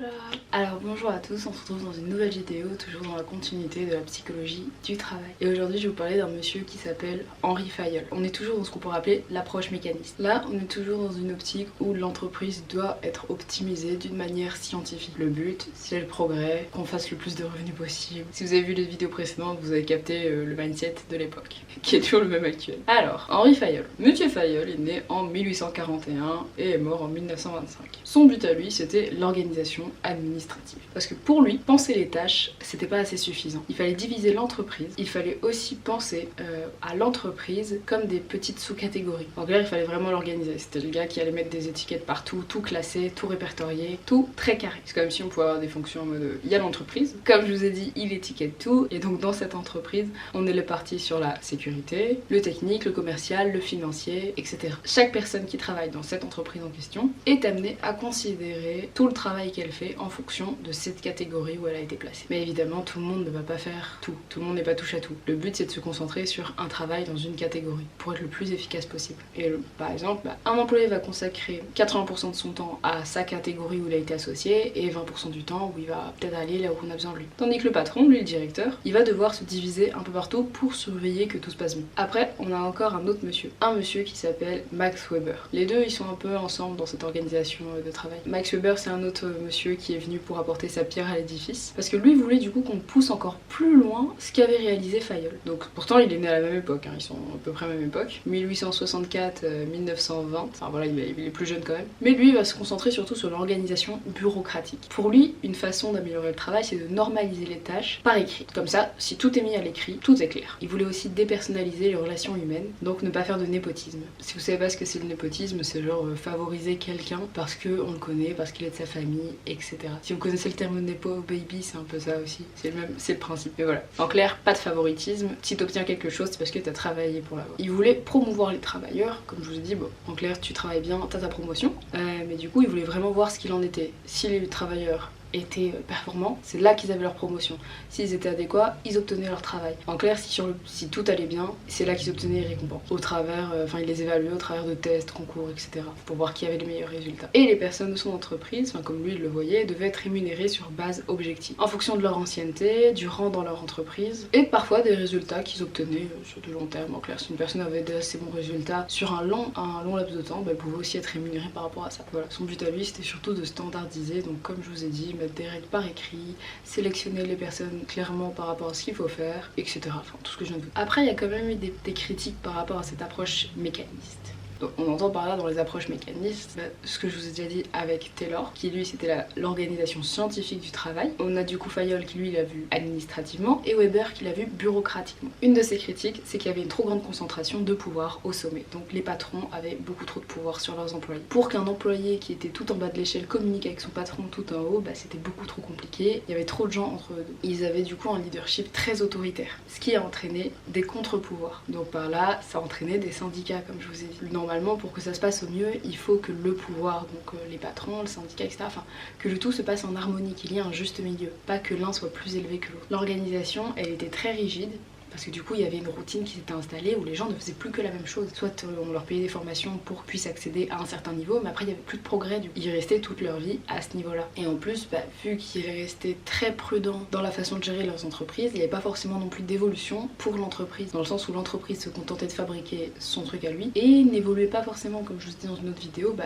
là. Alors bonjour à tous, on se retrouve dans une nouvelle vidéo, toujours dans la continuité de la psychologie du travail. Et aujourd'hui je vais vous parler d'un monsieur qui s'appelle Henri Fayol. On est toujours dans ce qu'on pourrait appeler l'approche mécaniste. Là on est toujours dans une optique où l'entreprise doit être optimisée d'une manière scientifique. Le but c'est le progrès, qu'on fasse le plus de revenus possible. Si vous avez vu les vidéos précédentes, vous avez capté le mindset de l'époque, qui est toujours le même actuel. Alors, Henri Fayol. Monsieur Fayol est né en 1841 et est mort en 1925. Son but à lui c'était l'organisation administrative. Parce que pour lui, penser les tâches, c'était pas assez suffisant. Il fallait diviser l'entreprise, il fallait aussi penser à l'entreprise comme des petites sous-catégories. En clair, il fallait vraiment l'organiser. C'était le gars qui allait mettre des étiquettes partout, tout classé, tout répertorié, tout très carré. C'est comme si on pouvait avoir des fonctions en mode il y a l'entreprise. Comme je vous ai dit, il étiquette tout. Et donc dans cette entreprise, on est parti sur la sécurité, le technique, le commercial, le financier, etc. Chaque personne qui travaille dans cette entreprise en question est amenée à considérer tout le travail qu'elle fait en fonction de cette catégorie où elle a été placée. Mais évidemment, tout le monde ne va pas faire tout. Tout le monde n'est pas touche à tout. Le but, c'est de se concentrer sur un travail dans une catégorie pour être le plus efficace possible. Et par exemple, un employé va consacrer 80% de son temps à sa catégorie où il a été associé et 20% du temps où il va peut-être aller là où on a besoin de lui. Tandis que le patron, lui, le directeur, il va devoir se diviser un peu partout pour surveiller que tout se passe bien. Après, on a encore un autre monsieur. Un monsieur qui s'appelle Max Weber. Les deux, ils sont un peu ensemble dans cette organisation de travail. Max Weber, c'est un autre monsieur qui est venu pour apporter sa pierre à l'édifice. Parce que lui voulait du coup qu'on pousse encore plus loin ce qu'avait réalisé Fayol. Donc pourtant, il est né à la même époque, hein. Ils sont à peu près à la même époque. 1864-1920. Enfin voilà, il est plus jeune quand même. Mais lui, il va se concentrer surtout sur l'organisation bureaucratique. Pour lui, une façon d'améliorer le travail, c'est de normaliser les tâches par écrit. Comme ça, si tout est mis à l'écrit, tout est clair. Il voulait aussi dépersonnaliser les relations humaines, donc ne pas faire de népotisme. Si vous savez pas ce que c'est le népotisme, c'est genre favoriser quelqu'un parce qu'on le connaît, parce qu'il est de sa famille, etc. Si vous connaissez le terme nepo baby, c'est un peu ça aussi. C'est le principe. Mais voilà. En clair, pas de favoritisme. Si t'obtiens quelque chose, c'est parce que t'as travaillé pour l'avoir. Il voulait promouvoir les travailleurs, comme je vous ai dit, bon, en clair, tu travailles bien, t'as ta promotion. Mais du coup, il voulait vraiment voir ce qu'il en était. Si les travailleurs étaient performants, c'est là qu'ils avaient leur promotion. S'ils étaient adéquats, ils obtenaient leur travail. En clair, si tout allait bien, c'est là qu'ils obtenaient les récompenses. Au travers, ils les évaluaient au travers de tests, concours, etc. pour voir qui avait les meilleurs résultats. Et les personnes de son entreprise, comme lui il le voyait, devaient être rémunérées sur base objective, en fonction de leur ancienneté, du rang dans leur entreprise, et parfois des résultats qu'ils obtenaient sur du long terme. En clair, si une personne avait d'assez bons résultats sur un long laps de temps, elle pouvait aussi être rémunérée par rapport à ça. Voilà. Son but à lui, c'était surtout de standardiser, donc comme je vous ai dit, des règles par écrit, sélectionner les personnes clairement par rapport à ce qu'il faut faire, etc. Enfin, tout ce que je viens de vous dire. Après, il y a quand même eu des critiques par rapport à cette approche mécaniste. Donc, on entend par là dans les approches mécanistes ce que je vous ai déjà dit avec Taylor, qui lui c'était l'organisation scientifique du travail. On a du coup Fayol qui lui l'a vu administrativement et Weber qui l'a vu bureaucratiquement. Une de ces critiques, c'est qu'il y avait une trop grande concentration de pouvoir au sommet. Donc les patrons avaient beaucoup trop de pouvoir sur leurs employés. Pour qu'un employé qui était tout en bas de l'échelle communique avec son patron tout en haut, c'était beaucoup trop compliqué. Il y avait trop de gens entre eux deux. Ils avaient du coup un leadership très autoritaire, ce qui a entraîné des contre-pouvoirs. Donc par là, ça a entraîné des syndicats, comme je vous ai dit. Normalement, pour que ça se passe au mieux, il faut que le pouvoir, donc les patrons, le syndicat, etc., que le tout se passe en harmonie, qu'il y ait un juste milieu, pas que l'un soit plus élevé que l'autre. L'organisation, elle était très rigide, parce que du coup il y avait une routine qui s'était installée où les gens ne faisaient plus que la même chose. Soit on leur payait des formations pour qu'ils puissent accéder à un certain niveau, mais après il n'y avait plus de progrès, ils restaient toute leur vie à ce niveau-là. Et en plus, vu qu'ils restaient très prudents dans la façon de gérer leurs entreprises, il n'y avait pas forcément non plus d'évolution pour l'entreprise, dans le sens où l'entreprise se contentait de fabriquer son truc à lui, et n'évoluait pas forcément, comme je vous ai dit dans une autre vidéo,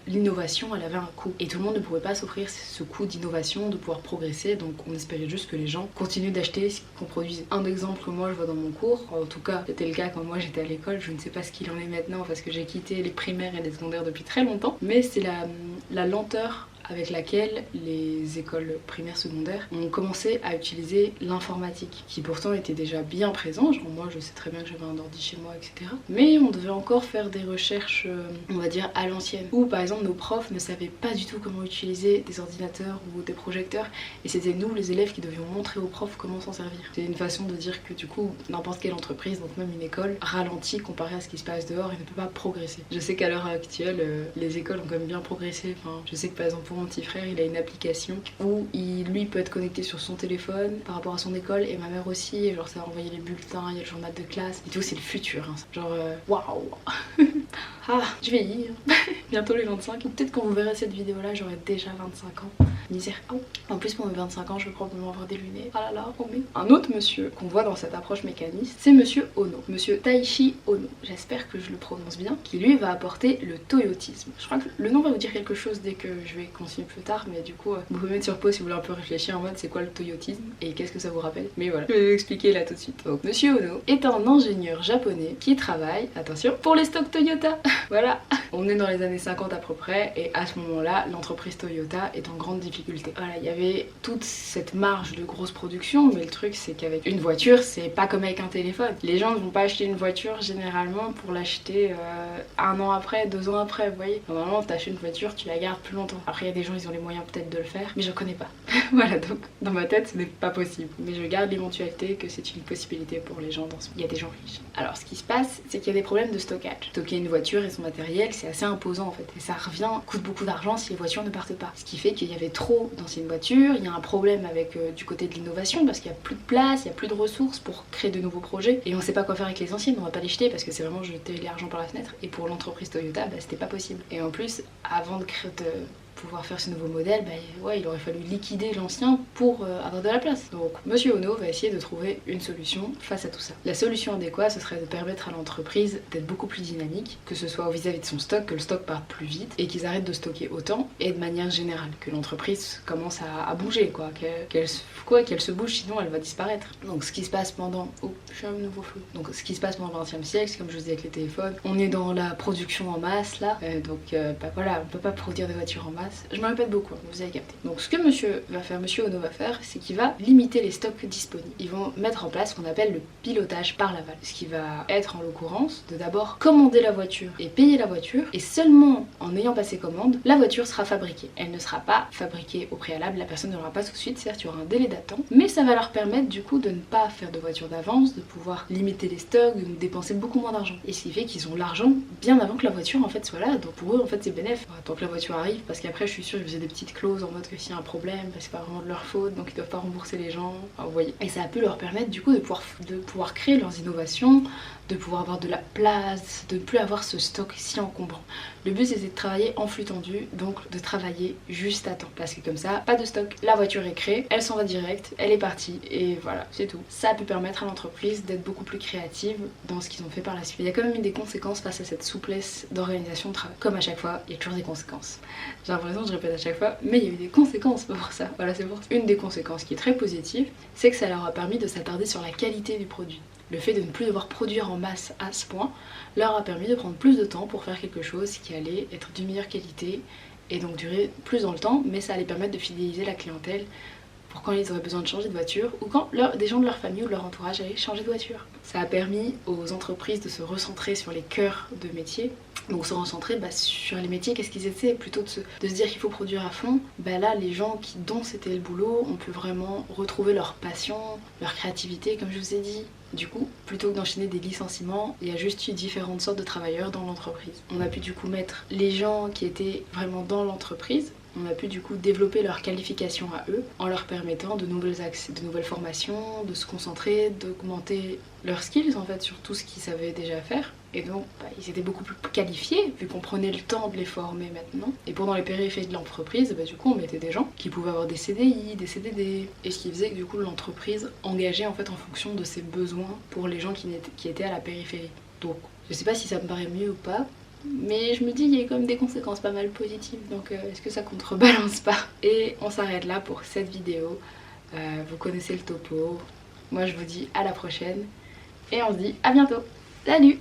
l'innovation elle avait un coût et tout le monde ne pouvait pas s'offrir ce coût d'innovation, de pouvoir progresser, donc on espérait juste que les gens continuent d'acheter ce qu'on produisait. Un exemple que moi je vois dans mon cours, en tout cas c'était le cas quand moi j'étais à l'école, je ne sais pas ce qu'il en est maintenant parce que j'ai quitté les primaires et les secondaires depuis très longtemps, mais c'est la lenteur avec laquelle les écoles primaires secondaires ont commencé à utiliser l'informatique, qui pourtant était déjà bien présent. Genre moi je sais très bien que j'avais un ordi chez moi, etc. Mais on devait encore faire des recherches, on va dire à l'ancienne, où par exemple nos profs ne savaient pas du tout comment utiliser des ordinateurs ou des projecteurs, et c'était nous les élèves qui devions montrer aux profs comment s'en servir. C'est une façon de dire que du coup n'importe quelle entreprise, donc même une école, ralentit comparé à ce qui se passe dehors et ne peut pas progresser. Je sais qu'à l'heure actuelle les écoles ont quand même bien progressé. Enfin, je sais que par exemple pour mon petit frère, il a une application où lui peut être connecté sur son téléphone par rapport à son école et ma mère aussi. Et genre ça va envoyer les bulletins, il y a le journal de classe et tout, c'est le futur. Hein. Genre waouh. Ah, je vieillis. Bientôt les 25. Peut-être quand vous verrez cette vidéo là, j'aurai déjà 25 ans. Misère. Oh. En plus pour mes 25 ans, je vais probablement avoir des lunettes. Ah là là, oh mais. Un autre monsieur qu'on voit dans cette approche mécaniste, c'est monsieur Ono. Monsieur Taishi Ono. J'espère que je le prononce bien. Qui lui va apporter le toyotisme. Je crois que le nom va vous dire quelque chose dès que je vais continuer plus tard, mais du coup, vous pouvez mettre sur pause si vous voulez un peu réfléchir en mode c'est quoi le toyotisme et qu'est-ce que ça vous rappelle. Mais voilà, je vais vous expliquer là tout de suite. Donc monsieur Ono est un ingénieur japonais qui travaille, attention, pour les stocks Toyota. Voilà, on est dans les années 50 à peu près et à ce moment-là, l'entreprise Toyota est en grande difficulté. Voilà, il y avait toute cette marge de grosse production, mais le truc c'est qu'avec une voiture, c'est pas comme avec un téléphone. Les gens ne vont pas acheter une voiture généralement pour l'acheter 1 an après, 2 ans après, vous voyez. Normalement, t'achètes une voiture, tu la gardes plus longtemps. Après, il y a des gens, ils ont les moyens peut-être de le faire, mais je connais pas. Voilà, donc dans ma tête, ce n'est pas possible. Mais je garde l'éventualité que c'est une possibilité pour les gens. Il y a des gens riches. Alors, ce qui se passe, c'est qu'il y a des problèmes de stockage. Stocker une voiture et son matériel, c'est assez imposant en fait. Et ça coûte beaucoup d'argent si les voitures ne partent pas. Ce qui fait qu'il y avait trop d'anciennes voitures. Il y a un problème avec du côté de l'innovation parce qu'il n'y a plus de place, il n'y a plus de ressources pour créer de nouveaux projets. Et on sait pas quoi faire avec les anciennes, on va pas les jeter parce que c'est vraiment jeter l'argent par la fenêtre. Et pour l'entreprise Toyota, c'était pas possible. Et en plus, avant de pouvoir faire ce nouveau modèle, ouais, il aurait fallu liquider l'ancien pour avoir de la place. Donc monsieur Ono va essayer de trouver une solution face à tout ça. La solution adéquate, ce serait de permettre à l'entreprise d'être beaucoup plus dynamique, que ce soit vis-à-vis de son stock, que le stock parte plus vite et qu'ils arrêtent de stocker autant et de manière générale, que l'entreprise commence à bouger, quoi, qu'elle se bouge, sinon elle va disparaître. Donc ce qui se passe pendant... Oh, je suis un nouveau flou. Donc ce qui se passe pendant le 20e siècle, c'est comme je vous disais avec les téléphones, on est dans la production en masse là, donc voilà, on peut pas produire des voitures en masse. Je me répète beaucoup, vous avez capté. Donc ce que monsieur Ono va faire, c'est qu'il va limiter les stocks disponibles. Ils vont mettre en place ce qu'on appelle le pilotage par l'aval. Ce qui va être en l'occurrence de d'abord commander la voiture et payer la voiture, et seulement en ayant passé commande, la voiture sera fabriquée. Elle ne sera pas fabriquée au préalable, la personne ne l'aura pas tout de suite, certes il y aura un délai d'attente, mais ça va leur permettre du coup de ne pas faire de voiture d'avance, de pouvoir limiter les stocks, de dépenser beaucoup moins d'argent. Et ce qui fait qu'ils ont l'argent bien avant que la voiture en fait soit là, donc pour eux en fait c'est bénéf. Tant que la voiture arrive, parce qu'après je suis sûre qu'ils faisaient des petites clauses en mode que s'il y a un problème, c'est pas vraiment de leur faute, donc ils doivent pas rembourser les gens, enfin, vous voyez. Et ça a pu leur permettre du coup de pouvoir créer leurs innovations, de pouvoir avoir de la place, de ne plus avoir ce stock si encombrant. Le but c'était de travailler en flux tendu, donc de travailler juste à temps, parce que comme ça, pas de stock, la voiture est créée, elle s'en va direct, elle est partie, et voilà, c'est tout. Ça a pu permettre à l'entreprise d'être beaucoup plus créative dans ce qu'ils ont fait par la suite. Il y a quand même eu des conséquences face à cette souplesse d'organisation de travail. Comme à chaque fois, il y a toujours des conséquences. J'ai l'impression que je répète à chaque fois, mais il y a eu des conséquences pour ça. Voilà, c'est pour ça. Une des conséquences qui est très positive, c'est que ça leur a permis de s'attarder sur la qualité du produit. Le fait de ne plus devoir produire en masse à ce point leur a permis de prendre plus de temps pour faire quelque chose qui allait être de meilleure qualité et donc durer plus dans le temps, mais ça allait permettre de fidéliser la clientèle pour quand ils auraient besoin de changer de voiture ou quand des gens de leur famille ou de leur entourage allaient changer de voiture. Ça a permis aux entreprises de se recentrer sur les cœurs de métier. Donc se recentrer sur les métiers, qu'est-ce qu'ils essaient plutôt de se dire qu'il faut produire à fond. Là les gens dont c'était le boulot ont pu vraiment retrouver leur passion, leur créativité comme je vous ai dit. Du coup, plutôt que d'enchaîner des licenciements, il y a juste eu différentes sortes de travailleurs dans l'entreprise. On a pu du coup mettre les gens qui étaient vraiment dans l'entreprise. On a pu du coup développer leurs qualifications à eux en leur permettant de nouvelles formations, de se concentrer, d'augmenter leurs skills en fait sur tout ce qu'ils savaient déjà faire. Et donc ils étaient beaucoup plus qualifiés vu qu'on prenait le temps de les former maintenant. Et pendant les périphéries de l'entreprise, du coup on mettait des gens qui pouvaient avoir des CDI, des CDD. Et ce qui faisait que du coup l'entreprise engageait en fait en fonction de ses besoins pour les gens qui étaient à la périphérie. Donc je sais pas si ça me paraît mieux ou pas. Mais je me dis qu'il y a quand même des conséquences pas mal positives, donc est-ce que ça contrebalance pas? Et on s'arrête là pour cette vidéo. Vous connaissez le topo. Moi je vous dis à la prochaine et on se dit à bientôt. Salut!